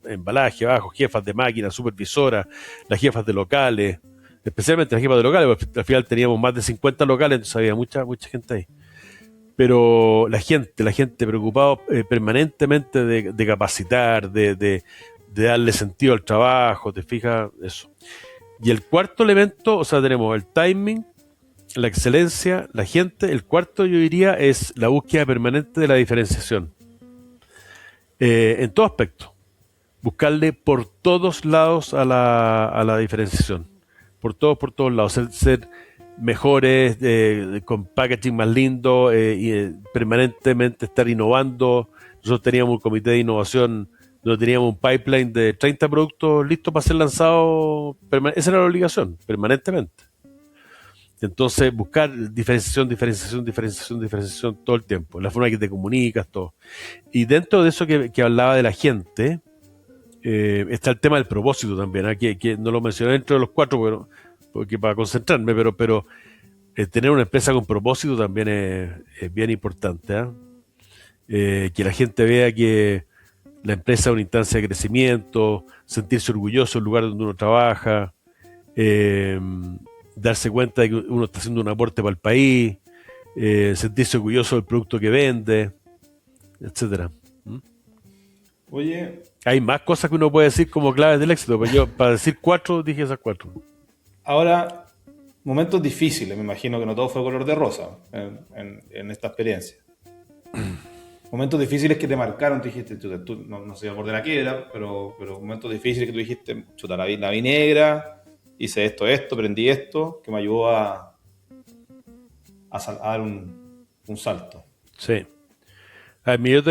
embalaje, abajo, jefas de máquinas, supervisoras, las jefas de locales, especialmente las jefas de locales, porque al final teníamos más de 50 locales, entonces había mucha gente ahí. Pero la gente preocupada permanentemente de capacitar, de darle sentido al trabajo, ¿te fijas? Eso. Y el cuarto elemento, o sea, tenemos el timing, la excelencia, la gente. El cuarto, yo diría, es la búsqueda permanente de la diferenciación. En todo aspecto. Buscarle por todos lados a la diferenciación. Por todos lados. Ser mejores, con packaging más lindo, y permanentemente estar innovando. Nosotros teníamos un comité de innovación donde teníamos un pipeline de 30 productos listos para ser lanzados. Esa era la obligación, permanentemente. Entonces, buscar diferenciación todo el tiempo, la forma en que te comunicas, todo. Y dentro de eso que hablaba de la gente, está el tema del propósito también, ¿eh? Que no lo mencioné dentro de los cuatro, porque para concentrarme, pero tener una empresa con propósito también es bien importante, ¿eh? Que la gente vea que la empresa es una instancia de crecimiento, sentirse orgulloso del lugar donde uno trabaja, darse cuenta de que uno está haciendo un aporte para el país, sentirse orgulloso del producto que vende, etcétera. ¿Mm? Oye, Hay más cosas que uno puede decir como claves del éxito, pero yo para decir cuatro dije esas cuatro. ahora, momentos difíciles, me imagino que no todo fue color de rosa en esta experiencia. Momentos difíciles que te marcaron, tú dijiste, chuta, tú no sé por de la quiebra, pero momentos difíciles que tú dijiste, chuta, la vi negra, hice esto, aprendí esto, que me ayudó a dar un salto. Sí. A ver, mira,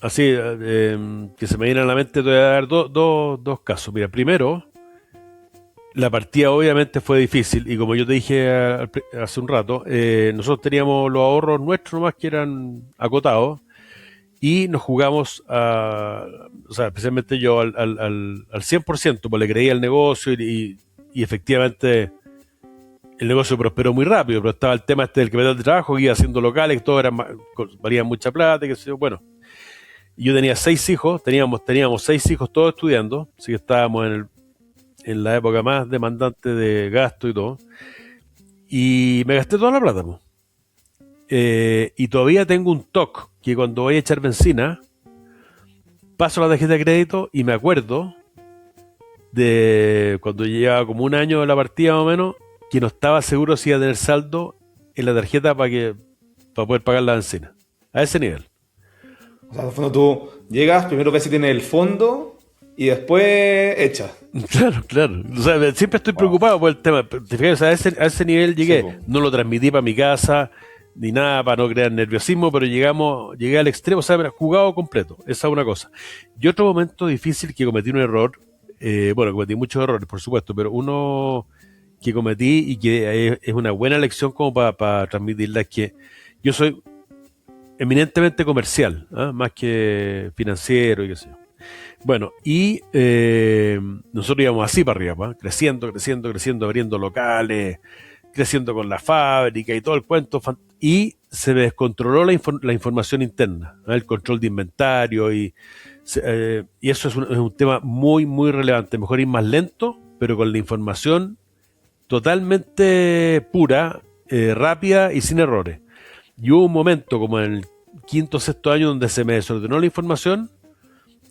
así, que se me viene a la mente, te voy a dar dos casos. Mira, primero, la partida obviamente fue difícil y como yo te dije hace un rato, nosotros teníamos los ahorros nuestros nomás que eran acotados y nos jugamos o sea, especialmente yo al 100%, pues le creía al negocio y efectivamente el negocio prosperó muy rápido, pero estaba el tema este del capital de trabajo, que iba haciendo locales, que todo valían mucha plata, que sé yo, bueno. Y yo tenía 6 hijos, teníamos 6 hijos todos estudiando, así que estábamos en la época más demandante de gasto y todo. Y me gasté toda la plata, po. Y todavía tengo un TOC, que cuando voy a echar benzina, paso la tarjeta de crédito y me acuerdo de cuando llevaba como un año de la partida más o menos, que no estaba seguro si iba a tener saldo en la tarjeta para poder pagar la benzina. A ese nivel. O sea, en el fondo tú llegas, primero ves si tiene el fondo y después echas. Claro, claro. O sea, siempre estoy Wow. preocupado por el tema. ¿Te fijas? O sea, a ese nivel Sí, llegué. po. No lo transmití para mi casa, ni nada para no crear nerviosismo, pero llegué al extremo, o sea, mira, jugado completo. Esa es una cosa. Y otro momento difícil que cometí un error, bueno, cometí muchos errores, por supuesto, pero uno que cometí y que es una buena lección como para transmitirla es que yo soy eminentemente comercial, ¿ah? Más que financiero y qué sé yo. Bueno, y nosotros íbamos así para arriba, ¿pa? Creciendo, creciendo, creciendo, abriendo locales, creciendo con la fábrica y todo el cuento, y se me descontroló la información interna, ¿no? El control de inventario, y eso es un tema muy, muy relevante. Mejor ir más lento, pero con la información totalmente pura, rápida y sin errores. Y hubo un momento, como en el quinto o sexto año, donde se me desordenó la información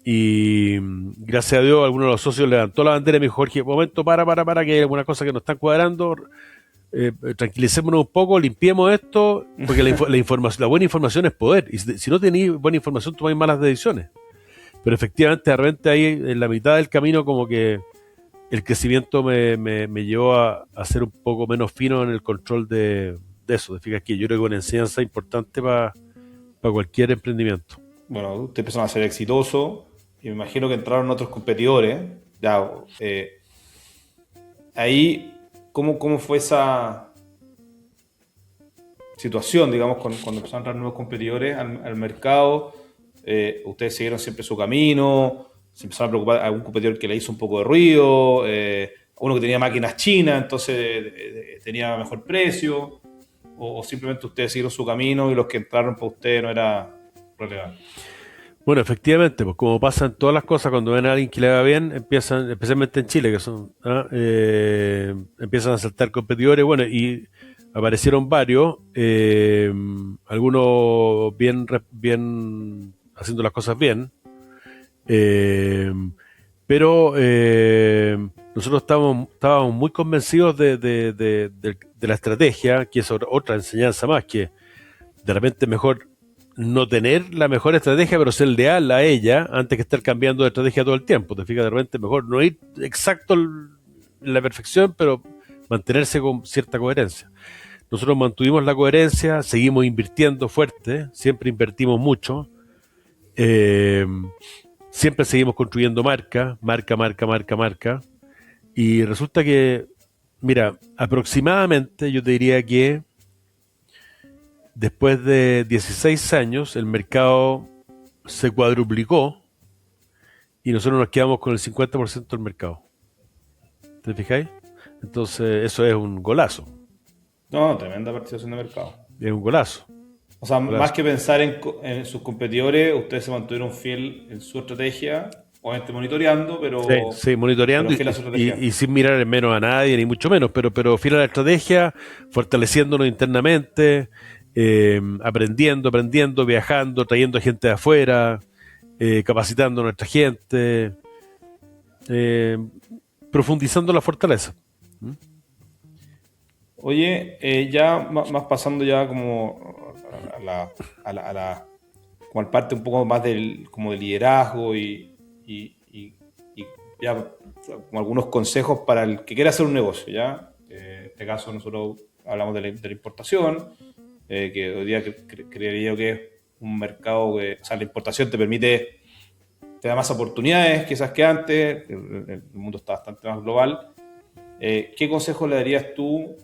y gracias a Dios alguno de los socios levantó la bandera y me dijo: Jorge, momento, para, que hay alguna cosa que nos están cuadrando, tranquilicémonos un poco, limpiemos esto, porque la buena información es poder, y si no tenéis buena información tomáis malas decisiones. Pero efectivamente, de repente ahí en la mitad del camino como que el crecimiento me llevó a ser un poco menos fino en el control de eso. De fijas que yo creo que es una enseñanza importante para cualquier emprendimiento. Bueno, usted empezó a ser exitoso y me imagino que entraron otros competidores. Ya, ahí, ¿cómo fue esa situación, digamos, cuando empezaron a entrar nuevos competidores al mercado? ¿Ustedes siguieron siempre su camino? ¿Se empezaron a preocupar algún competidor que le hizo un poco de ruido? ¿Uno que tenía máquinas chinas, entonces tenía mejor precio? ¿O simplemente ustedes siguieron su camino y los que entraron para ustedes no era relevante? Bueno, efectivamente, pues como pasan todas las cosas, cuando ven a alguien que le va bien, empiezan, especialmente en Chile, que son, empiezan a saltar competidores, bueno, y aparecieron varios, algunos bien haciendo las cosas bien, eh, pero nosotros estábamos muy convencidos de la estrategia, que es otra enseñanza más, que de repente mejor no tener la mejor estrategia, pero ser leal a ella antes que estar cambiando de estrategia todo el tiempo. Te fijas, de repente mejor no ir exacto en la perfección, pero mantenerse con cierta coherencia. Nosotros mantuvimos la coherencia, seguimos invirtiendo fuerte, siempre invertimos mucho, eh, siempre seguimos construyendo marca, y resulta que, mira, aproximadamente yo te diría que después de 16 años, el mercado se cuadruplicó y nosotros nos quedamos con el 50% del mercado. ¿Te fijáis? Entonces, eso es un golazo. No, tremenda participación de mercado. Es un golazo. O sea, más Golazo. que pensar en sus competidores, ustedes se mantuvieron fiel en su estrategia, obviamente monitoreando, Sí, sí, pero monitoreando fiel a su estrategia. y sin mirar en menos a nadie, ni mucho menos, pero fiel a la estrategia, fortaleciéndonos internamente, aprendiendo, viajando, trayendo gente de afuera, capacitando a nuestra gente, eh, profundizando la fortaleza. ¿Mm? Oye, ya más pasando ya como a la, como al parte un poco más como de liderazgo y ya como algunos consejos para el que quiera hacer un negocio, ¿ya? En este caso nosotros hablamos de la importación, que hoy día creería yo que es un mercado que, o sea, la importación te da más oportunidades quizás que antes, el mundo está bastante más global. ¿Qué consejo le darías tú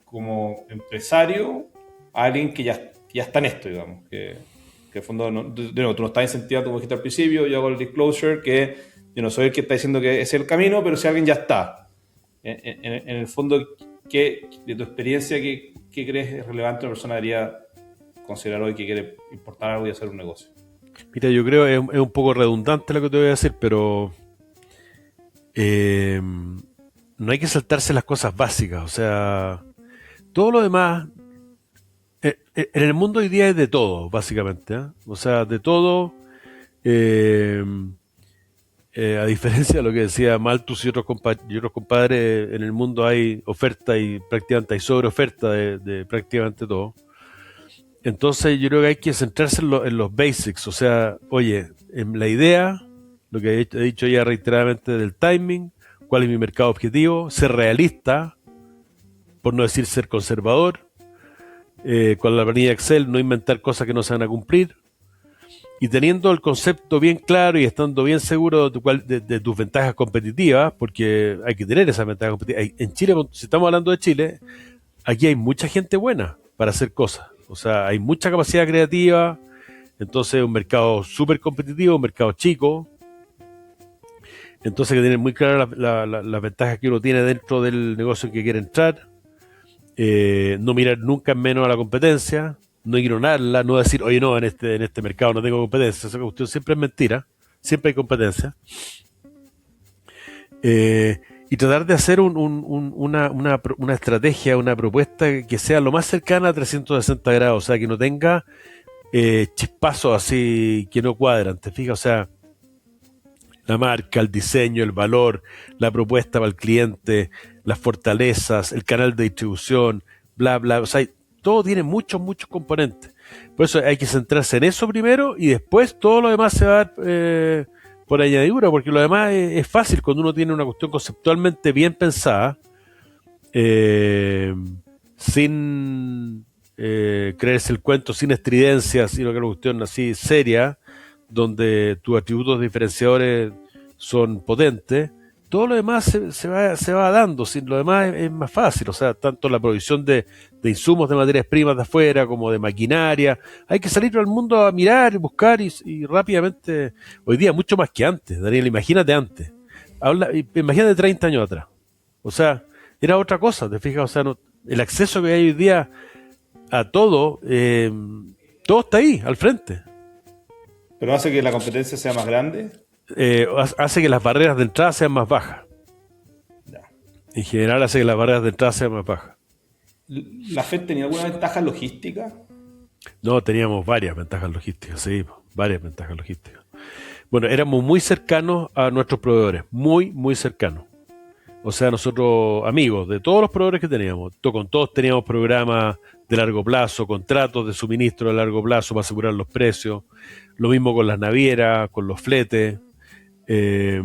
como empresario a alguien que ya está en esto, digamos? Que en fondo, de nuevo, tú no estás incentivado, como dijiste al principio, yo hago el disclosure, que yo no soy el que está diciendo que es el camino, pero si alguien ya está, en el fondo, de tu experiencia, ¿qué crees es relevante una persona debería considerar hoy que quiere importar algo y hacer un negocio? Mira, yo creo que es un poco redundante lo que te voy a decir, pero no hay que saltarse las cosas básicas. O sea, todo lo demás, en el mundo hoy día es de todo, básicamente. ¿Eh? O sea, de todo. eh, a diferencia de lo que decía Malthus y otros compadres, en el mundo hay oferta y prácticamente hay sobreoferta de prácticamente todo. Entonces yo creo que hay que centrarse en los basics, o sea, oye, en la idea, lo que he dicho ya reiteradamente del timing, cuál es mi mercado objetivo, ser realista, por no decir ser conservador, con la planilla Excel, no inventar cosas que no se van a cumplir, y teniendo el concepto bien claro y estando bien seguro de tus ventajas competitivas, porque hay que tener esas ventajas competitivas. En Chile, si estamos hablando de Chile, aquí hay mucha gente buena para hacer cosas. O sea, hay mucha capacidad creativa, entonces es un mercado súper competitivo, un mercado chico, entonces hay que tener muy claras las ventajas que uno tiene dentro del negocio en que quiere entrar, no mirar nunca en menos a la competencia, no ignorarla, no decir, oye, no, en este mercado no tengo competencia. Esa cuestión siempre es mentira, siempre hay competencia. Eh, y tratar de hacer una estrategia, una propuesta que sea lo más cercana a 360 grados, o sea, que no tenga chispazos así que no cuadran, ¿te fijas? O sea, la marca, el diseño, el valor, la propuesta para el cliente, las fortalezas, el canal de distribución, bla, bla. O sea, todo tiene muchos, muchos componentes. Por eso hay que centrarse en eso primero y después todo lo demás se va a dar por añadidura, porque lo demás es fácil cuando uno tiene una cuestión conceptualmente bien pensada, eh, sin creerse el cuento, sin estridencias, sino que una cuestión así seria, donde tus atributos diferenciadores son potentes, todo lo demás se va dando, sin lo demás es más fácil, o sea, tanto la provisión de insumos de materias primas de afuera como de maquinaria, hay que salir al mundo a mirar y buscar y rápidamente, hoy día mucho más que antes, Daniel, imagínate antes, imagínate 30 años atrás, o sea, era otra cosa, te fijas, o sea, el acceso que hay hoy día a todo, todo está ahí, al frente. Pero hace que la competencia sea más grande. Hace que las barreras de entrada sean más bajas. Ya. En general hace que las barreras de entrada sean más bajas. ¿La FED tenía alguna ventaja logística? No, teníamos varias ventajas logísticas, sí, varias ventajas logísticas. Bueno, éramos muy cercanos a nuestros proveedores, muy, muy cercanos. O sea, nosotros, amigos de todos los proveedores que teníamos, con todos teníamos programas de largo plazo, contratos de suministro de largo plazo para asegurar los precios. Lo mismo con las navieras, con los fletes. eh,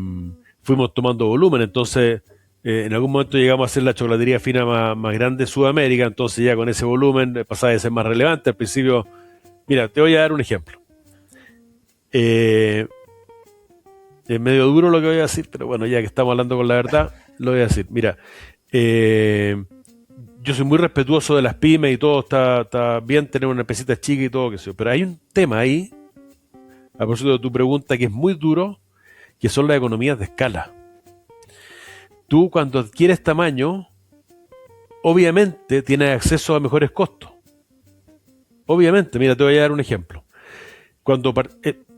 Fuimos tomando volumen, entonces en algún momento llegamos a ser la chocolatería fina más grande de Sudamérica, entonces ya con ese volumen pasaba de ser más relevante. Al principio, mira, te voy a dar un ejemplo. Eh, es medio duro lo que voy a decir, pero bueno, ya que estamos hablando con la verdad, lo voy a decir. Mira, yo soy muy respetuoso de las pymes y todo, está bien tener una empresita chica y todo, que sé yo, pero hay un tema ahí, a propósito de tu pregunta, que es muy duro, que son las economías de escala. Tú cuando adquieres tamaño, obviamente tienes acceso a mejores costos. Obviamente, mira, te voy a dar un ejemplo.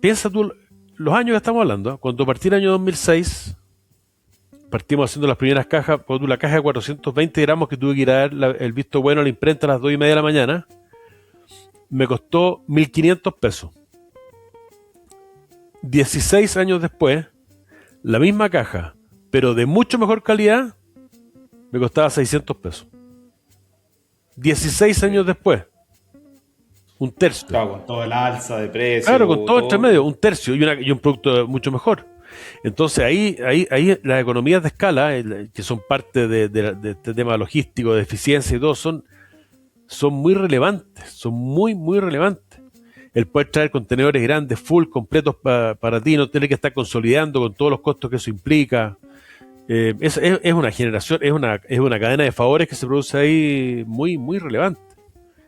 Piensa tú los años que estamos hablando, ¿eh? Cuando partí el año 2006, partimos haciendo las primeras cajas, cuando la caja de 420 gramos que tuve que ir a dar el visto bueno a la imprenta a las 2:30 de la mañana, me costó 1.500 pesos. 16 años después, la misma caja, pero de mucho mejor calidad, me costaba 600 pesos. 16 años después, un tercio. Claro, con todo el alza de precios. Claro, con todo entre todo. medio, un tercio y un producto mucho mejor. Entonces ahí las economías de escala, que son parte de este tema logístico, de eficiencia y todo, son muy relevantes, son muy, muy relevantes. El poder traer contenedores grandes, full, completos para ti, no tener que estar consolidando con todos los costos que eso implica. Es una generación, es una cadena de favores que se produce ahí muy, muy relevante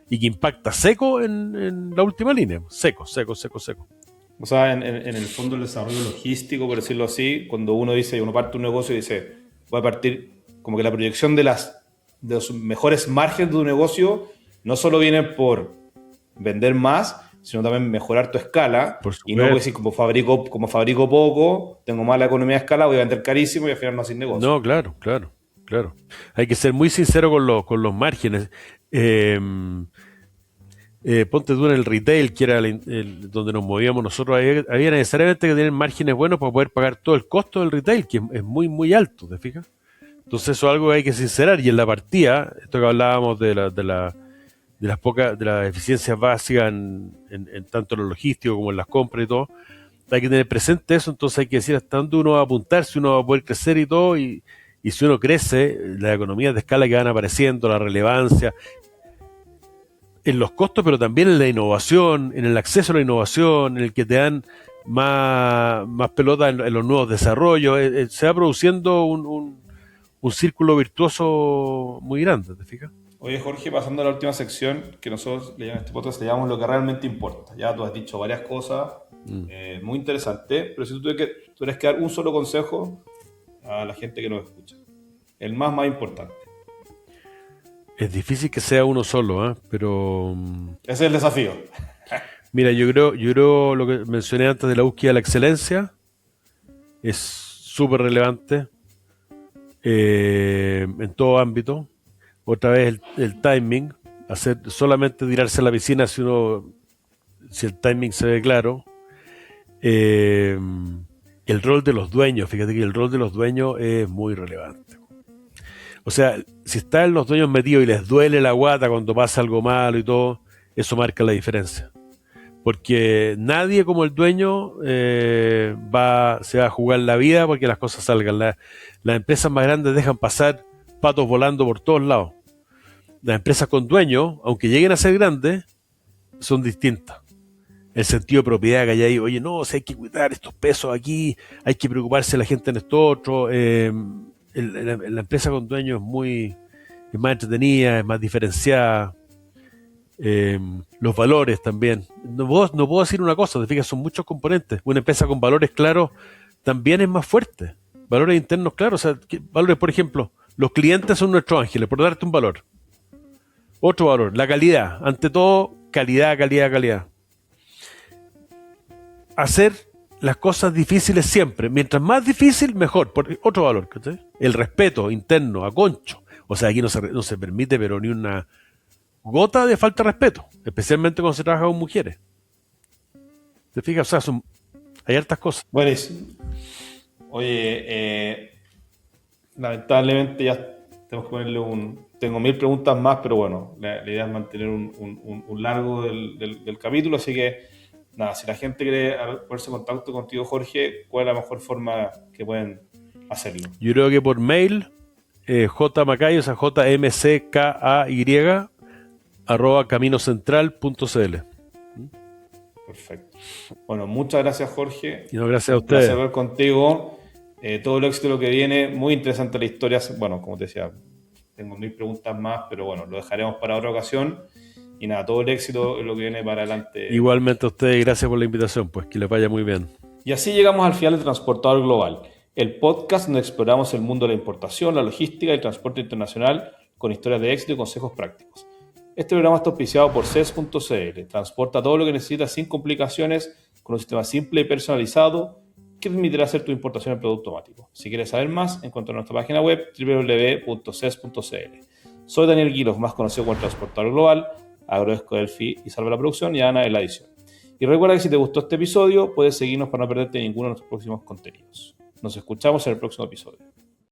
y que impacta seco en la última línea. Seco, seco, seco, seco. O sea, en el fondo el desarrollo logístico, por decirlo así, cuando uno parte un negocio y dice, voy a partir, como que la proyección de los mejores márgenes de tu negocio no solo viene por vender más, sino también mejorar tu escala. Por Y no supuesto. decir, como fabrico poco, tengo mala economía de escala, voy a vender carísimo y al final no hacer negocio. No, claro, claro, claro. Hay que ser muy sincero con los márgenes. Eh, Ponte tú en el retail, que era donde nos movíamos nosotros, había necesariamente que tener márgenes buenos para poder pagar todo el costo del retail, que es muy, muy alto, ¿te fijas? Entonces eso es algo que hay que sincerar. Y en la partida, esto que hablábamos de de las eficiencias básicas en tanto en lo logístico como en las compras y todo. Hay que tener presente eso, entonces hay que decir hasta dónde uno va a apuntar, si uno va a poder crecer y todo, y si uno crece, las economías de escala que van apareciendo, la relevancia, en los costos, pero también en la innovación, en el acceso a la innovación, en el que te dan más pelota en los nuevos desarrollos, se va produciendo un círculo virtuoso muy grande, ¿te fijas? Oye, Jorge, pasando a la última sección, que nosotros en este podcast le llamamos lo que realmente importa. Ya tú has dicho varias cosas Mm. muy interesantes, pero si tú tuvieras que dar un solo consejo a la gente que nos escucha, el más importante. Es difícil que sea uno solo, ¿eh? Pero Ese es el desafío. mira, yo creo lo que mencioné antes de la búsqueda de la excelencia es súper relevante en todo ámbito. Otra vez el timing, hacer solamente tirarse a la piscina si el timing se ve claro. Eh, el rol de los dueños, fíjate que el rol de los dueños es muy relevante. O sea, si están los dueños metidos y les duele la guata cuando pasa algo malo y todo, eso marca la diferencia. Porque nadie como el dueño se va a jugar la vida porque las cosas salgan. Las empresas más grandes dejan pasar patos volando por todos lados. Las empresas con dueños, aunque lleguen a ser grandes, son distintas. El sentido de propiedad que hay ahí, oye, no, si hay que cuidar estos pesos aquí, hay que preocuparse de la gente en esto otro. La empresa con dueños es más entretenida, es más diferenciada. Los valores también. No puedo decir una cosa, te fijas, son muchos componentes. Una empresa con valores claros también es más fuerte. Valores internos claros, o sea, valores, por ejemplo, los clientes son nuestros ángeles, por darte un valor. Otro valor, la calidad. Ante todo, calidad, calidad, calidad. Hacer las cosas difíciles siempre. Mientras más difícil, mejor. Otro valor, ¿cachai? El respeto interno, a concho. O sea, aquí no se permite, pero ni una gota de falta de respeto, especialmente cuando se trabaja con mujeres. ¿Te fijas? O sea, hay hartas cosas. Buenísimo. Oye, lamentablemente ya tenemos que ponerle un... Tengo 1000 preguntas más, pero bueno, la idea es mantener un largo del capítulo, así que nada, si la gente quiere ponerse en contacto contigo, Jorge, ¿cuál es la mejor forma que pueden hacerlo? Yo creo que por mail, jmacay, o sea, jmckay, @caminocentral.cl. Perfecto. Bueno, muchas gracias, Jorge. Y no, gracias a Un placer ustedes. ver contigo. Todo el éxito de lo que viene. Muy interesante la historia. Bueno, como te decía, tengo 1000 preguntas más, pero bueno, lo dejaremos para otra ocasión. Y nada, todo el éxito en lo que viene para adelante. Igualmente a ustedes, gracias por la invitación, pues que les vaya muy bien. Y así llegamos al final de Transportador Global, el podcast donde exploramos el mundo de la importación, la logística y el transporte internacional con historias de éxito y consejos prácticos. Este programa está auspiciado por CES.cl. Transporta todo lo que necesitas sin complicaciones, con un sistema simple y personalizado que te permitirá hacer tu importación en producto automático. Si quieres saber más, encuentra nuestra página web www.ces.cl. Soy Daniel Guilos, más conocido como el Transportador Global. Agradezco a Elfi y Salva la producción y a Ana en la edición. Y recuerda que si te gustó este episodio, puedes seguirnos para no perderte ninguno de nuestros próximos contenidos. Nos escuchamos en el próximo episodio.